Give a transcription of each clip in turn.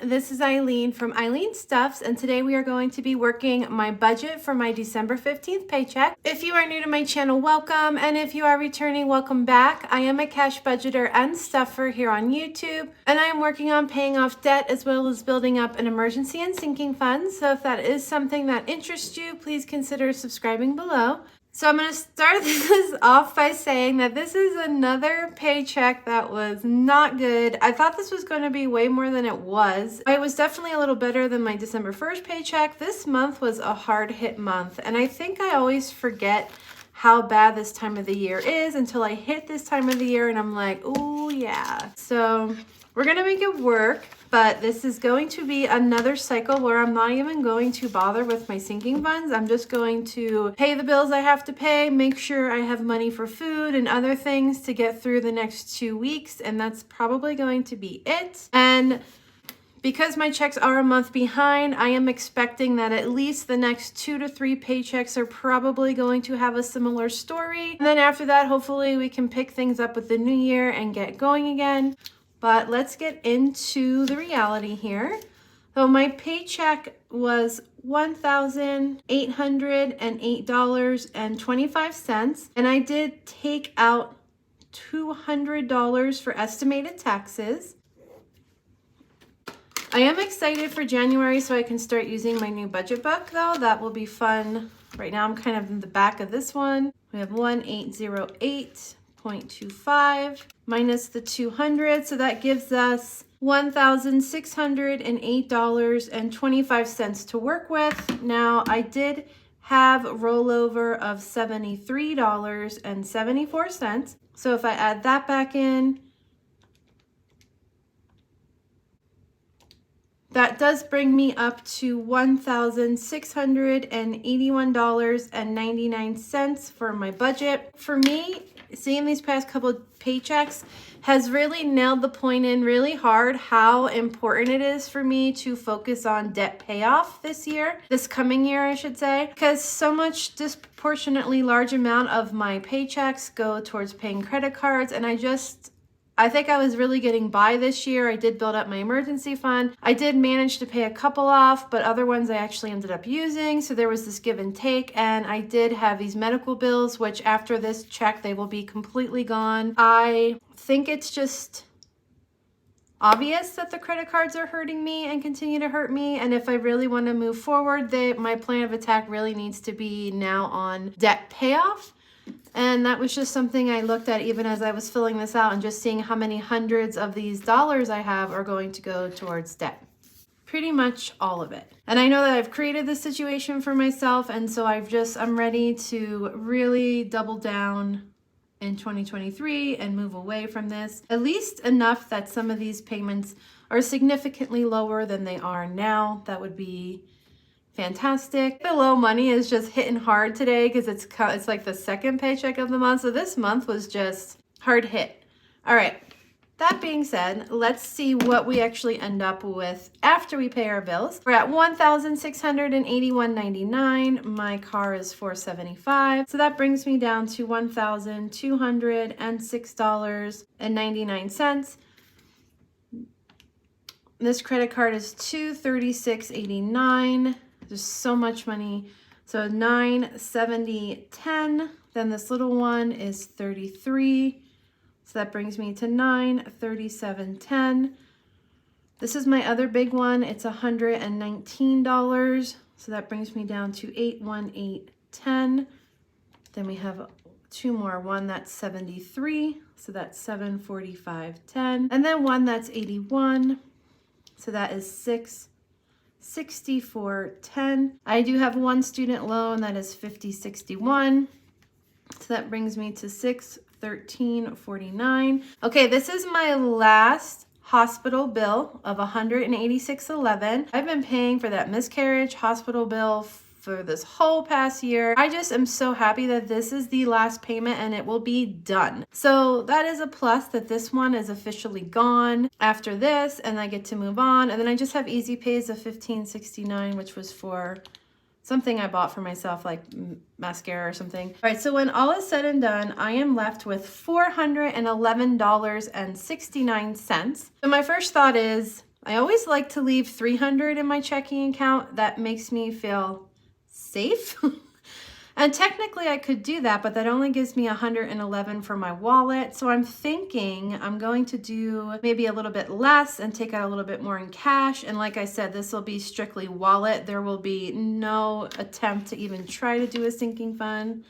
this is Eileen from Eileen Stuffs, and today we are going to be working my budget for my December 15th paycheck. If you are new to my channel, welcome, and if you are returning, welcome back. I am a cash budgeter and stuffer here on YouTube, and I am working on paying off debt as well as building up an emergency and sinking fund. So if that is something that interests you, please consider subscribing below. So I'm going to start this off by saying that this is another paycheck that was not good. I thought this was going to be way more than it was. It was definitely a little better than my December 1st paycheck. This month was a hard hit month, and I think I always forget how bad this time of the year is until I hit this time of the year and I'm like, oh yeah. So we're going to make it work. But this is going to be another cycle where I'm not even going to bother with my sinking funds. I'm just going to pay the bills I have to pay, make sure I have money for food and other things to get through the next 2 weeks. And that's probably going to be it. And because my checks are a month behind, I am expecting that at least the next 2 to 3 paychecks are probably going to have a similar story. And then after that, hopefully we can pick things up with the new year and get going again. But let's get into the reality here. So my paycheck was $1,808.25, and I did take out $200 for estimated taxes. I am excited for January so I can start using my new budget book though. That will be fun. Right now I'm kind of in the back of this one. We have 1808.25 minus the 200, so that gives us $1,608.25 to work with. Now I did have rollover of $73.74, so if I add that back in, that does bring me up to $1,681.99 for my budget. For me, seeing these past couple paychecks has really nailed the point in really hard how important it is for me to focus on debt payoff this coming year, I should say, because so much disproportionately large amount of my paychecks go towards paying credit cards, and I think I was really getting by this year. I did build up my emergency fund. I did manage to pay a couple off, but other ones I actually ended up using. So there was this give and take, and I did have these medical bills, which after this check, they will be completely gone. I think it's just obvious that the credit cards are hurting me and continue to hurt me. And if I really want to move forward, my plan of attack really needs to be now on debt payoff. And that was just something I looked at even as I was filling this out and just seeing how many hundreds of these dollars I have are going to go towards debt. Pretty much all of it. And I know that I've created this situation for myself, and so I'm ready to really double down in 2023 and move away from this. At least enough that some of these payments are significantly lower than they are now. That would be fantastic. The low money is just hitting hard today because it's like the second paycheck of the month. So this month was just hard hit. All right. That being said, let's see what we actually end up with after we pay our bills. We're at $1,681.99. My car is $475. So that brings me down to $1,206.99. This credit card is $236.89. There's so much money. So $970.10. Then this little one is 33. So that brings me to $937.10. This is my other big one. It's $119. So that brings me down to $818.10. Then we have two more. One that's 73. So that's $745.10. And then one that's 81. So that is $664.10. I do have one student loan that is $5061. So that brings me to $613.49. Okay, this is my last hospital bill of $186.11. I've been paying for that miscarriage hospital bill for this whole past year. I just am so happy that this is the last payment and it will be done. So that is a plus that this one is officially gone after this, and I get to move on. And then I just have easy pays of $1569, which was for something I bought for myself, like mascara or something. All right, so when all is said and done, I am left with $411.69. So my first thought is, I always like to leave $300 in my checking account. That makes me feel safe. And technically I could do that, but that only gives me $111 for my wallet. So I'm thinking I'm going to do maybe a little bit less and take out a little bit more in cash. And like I said, this will be strictly wallet. There will be no attempt to even try to do a sinking fund.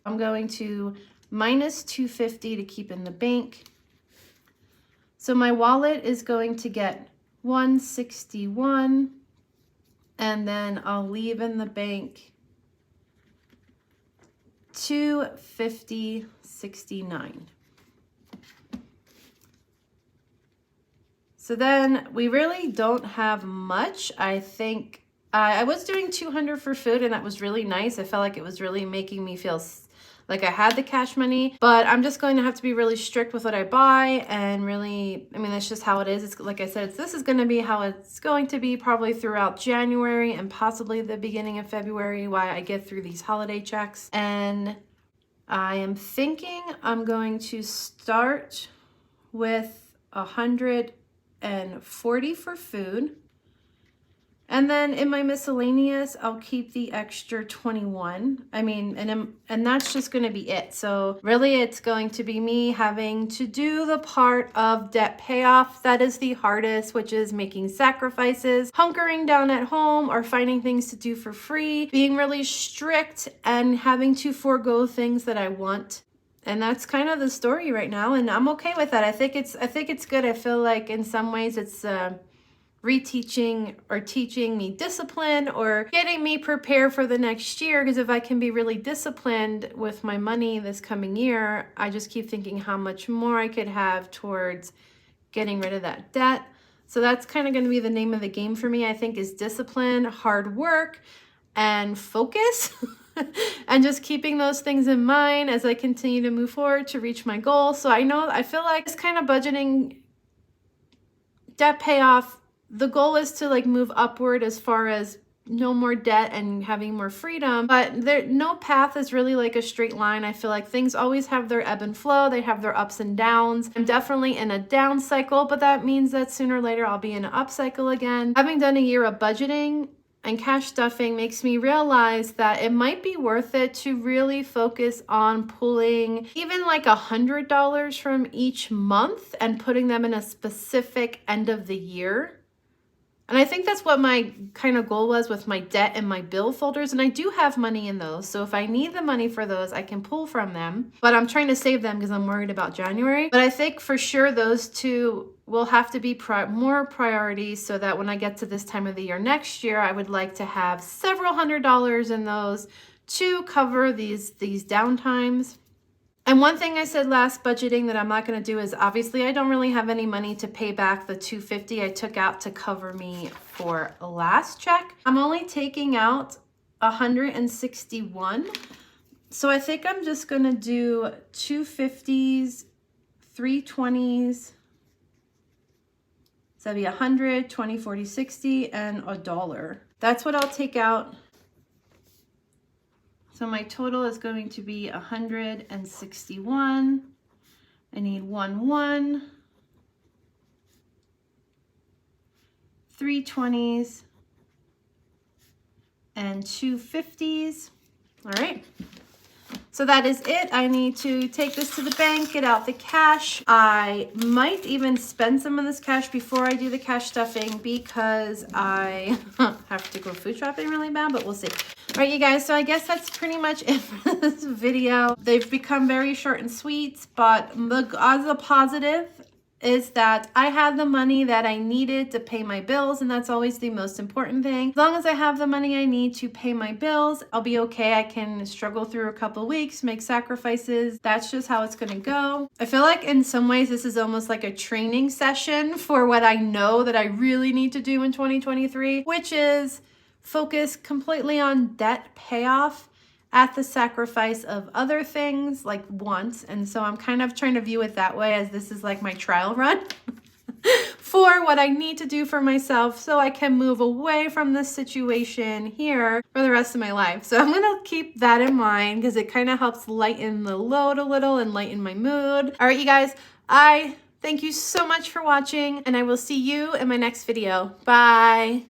I'm going to minus $250 to keep in the bank. So my wallet is going to get $161. And then I'll leave in the bank $250.69. So then we really don't have much. I think I was doing $200 for food, and that was really nice. I felt like it was really making me feel like I had the cash money, but I'm just going to have to be really strict with what I buy, and really, I mean, that's just how it is. It's like I said, this is going to be how it's going to be probably throughout January and possibly the beginning of February while I get through these holiday checks. And I am thinking I'm going to start with $140 for food. And then in my miscellaneous, I'll keep the extra 21. I mean, and that's just going to be it. So really it's going to be me having to do the part of debt payoff that is the hardest, which is making sacrifices, hunkering down at home, or finding things to do for free, being really strict and having to forego things that I want. And that's kind of the story right now, and I'm okay with that. I think it's good. I feel like in some ways it's reteaching or teaching me discipline, or getting me prepared for the next year. Because if I can be really disciplined with my money this coming year, I just keep thinking how much more I could have towards getting rid of that debt. So that's kind of going to be the name of the game for me, I think, is discipline, hard work, and focus. And just keeping those things in mind as I continue to move forward to reach my goal. So I feel like this kind of budgeting, debt payoff, the goal is to like move upward as far as no more debt and having more freedom, but no path is really like a straight line. I feel like things always have their ebb and flow. They have their ups and downs. I'm definitely in a down cycle, but that means that sooner or later I'll be in an up cycle again. Having done a year of budgeting and cash stuffing makes me realize that it might be worth it to really focus on pulling even like $100 from each month and putting them in a specific end of the year. And I think that's what my kind of goal was with my debt and my bill folders. And I do have money in those. So if I need the money for those, I can pull from them. But I'm trying to save them because I'm worried about January. But I think for sure those two will have to be more priorities, so that when I get to this time of the year next year, I would like to have several $100s in those to cover these downtimes. And one thing I said last budgeting that I'm not going to do is, obviously I don't really have any money to pay back the $250 I took out to cover me for last check. I'm only taking out $161. So I think I'm just going to do $250s, $320s. So that'd be 100, 20, 40, 60, and $1. That's what I'll take out. So my total is going to be 161. I need 1, 3 20s, and 2 50s. All right. So that is it. I need to take this to the bank, get out the cash. I might even spend some of this cash before I do the cash stuffing, because I have to go food shopping really bad, but we'll see. All right, you guys, so I guess that's pretty much it for this video. They've become very short and sweet, but as a positive is that I had the money that I needed to pay my bills, and that's always the most important thing. As long as I have the money I need to pay my bills, I'll be okay. I can struggle through a couple of weeks, make sacrifices. That's just how it's gonna go. I feel like in some ways this is almost like a training session for what I know that I really need to do in 2023, which is focus completely on debt payoff at the sacrifice of other things like wants. And so I'm kind of trying to view it that way, as this is like my trial run for what I need to do for myself so I can move away from this situation here for the rest of my life. So I'm gonna keep that in mind, because it kind of helps lighten the load a little and lighten my mood. All right, you guys, I Thank you so much for watching, and I will see you in my next video. Bye.